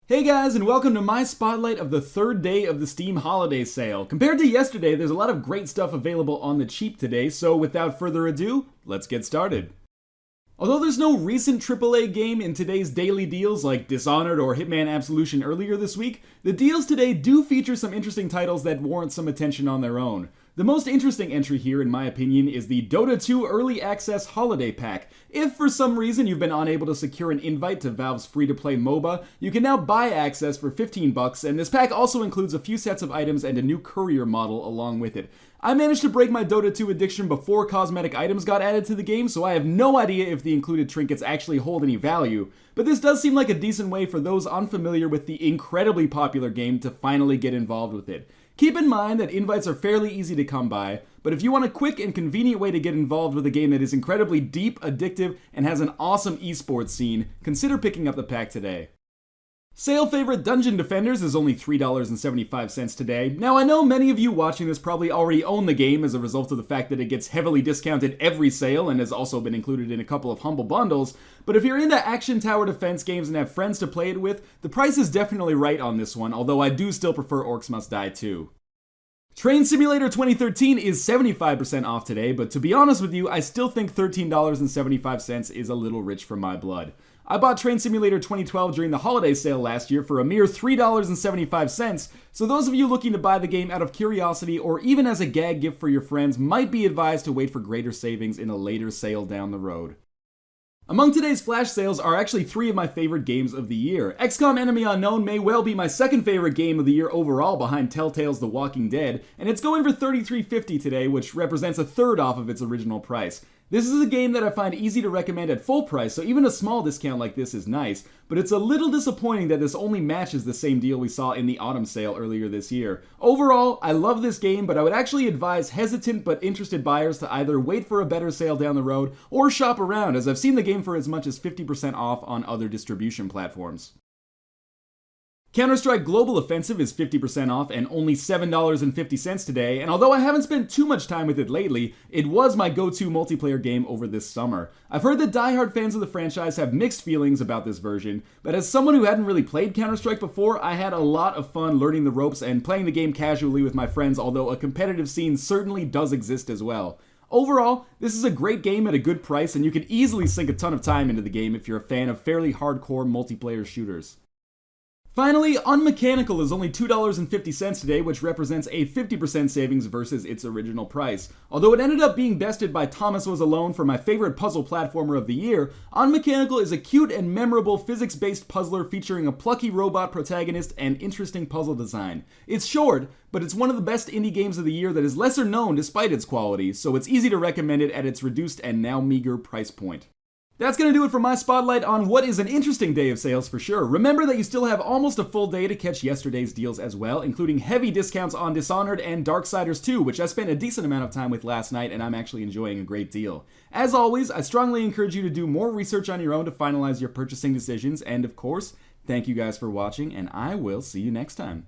Hey guys, and welcome to my spotlight of the third day of the Steam holiday sale. Compared to yesterday, there's a lot of great stuff available on the cheap today, so without further ado, let's get started. Although there's no recent AAA game in today's daily deals like Dishonored or Hitman Absolution earlier this week, the deals today do feature some interesting titles that warrant some attention on their own. The most interesting entry here, in my opinion, is the Dota 2 Early Access Holiday Pack. If for some reason you've been unable to secure an invite to Valve's free-to-play MOBA, you can now buy access for $15, and this pack also includes a few sets of items and a new courier model along with it. I managed to break my Dota 2 addiction before cosmetic items got added to the game, so I have no idea if the included trinkets actually hold any value, but this does seem like a decent way for those unfamiliar with the incredibly popular game to finally get involved with it. Keep in mind that invites are fairly easy to come by, but if you want a quick and convenient way to get involved with a game that is incredibly deep, addictive, and has an awesome esports scene, consider picking up the pack today. Sale favorite Dungeon Defenders is only $3.75 today. Now I know many of you watching this probably already own the game as a result of the fact that it gets heavily discounted every sale and has also been included in a couple of humble bundles, but if you're into action tower defense games and have friends to play it with, the price is definitely right on this one, although I do still prefer Orcs Must Die 2. Train Simulator 2013 is 75% off today, but to be honest with you, I still think $13.75 is a little rich for my blood. I bought Train Simulator 2012 during the holiday sale last year for a mere $3.75, so those of you looking to buy the game out of curiosity or even as a gag gift for your friends might be advised to wait for greater savings in a later sale down the road. Among today's flash sales are actually three of my favorite games of the year. XCOM Enemy Unknown may well be my second favorite game of the year overall behind Telltale's The Walking Dead, and it's going for $33.50 today, which represents a third off of its original price. This is a game that I find easy to recommend at full price, so even a small discount like this is nice, but it's a little disappointing that this only matches the same deal we saw in the autumn sale earlier this year. Overall, I love this game, but I would actually advise hesitant but interested buyers to either wait for a better sale down the road or shop around, as I've seen the game for as much as 50% off on other distribution platforms. CounterStrike Global Offensive is 50% off and only $7.50 today, and although I haven't spent too much time with it lately, it was my go-to multiplayer game over this summer. I've heard that die-hard fans of the franchise have mixed feelings about this version, but as someone who hadn't really played Counter-Strike before, I had a lot of fun learning the ropes and playing the game casually with my friends, although a competitive scene certainly does exist as well. Overall, this is a great game at a good price, and you can easily sink a ton of time into the game if you're a fan of fairly hardcore multiplayer shooters. Finally, Unmechanical is only $2.50 today, which represents a 50% savings versus its original price. Although it ended up being bested by Thomas Was Alone for my favorite puzzle platformer of the year, Unmechanical is a cute and memorable physics-based puzzler featuring a plucky robot protagonist and interesting puzzle design. It's short, but it's one of the best indie games of the year that is lesser known despite its quality, so it's easy to recommend it at its reduced and now meager price point. That's going to do it for my spotlight on what is an interesting day of sales for sure. Remember that you still have almost a full day to catch yesterday's deals as well, including heavy discounts on Dishonored and Darksiders 2, which I spent a decent amount of time with last night and I'm actually enjoying a great deal. As always, I strongly encourage you to do more research on your own to finalize your purchasing decisions, and of course, thank you guys for watching, and I will see you next time.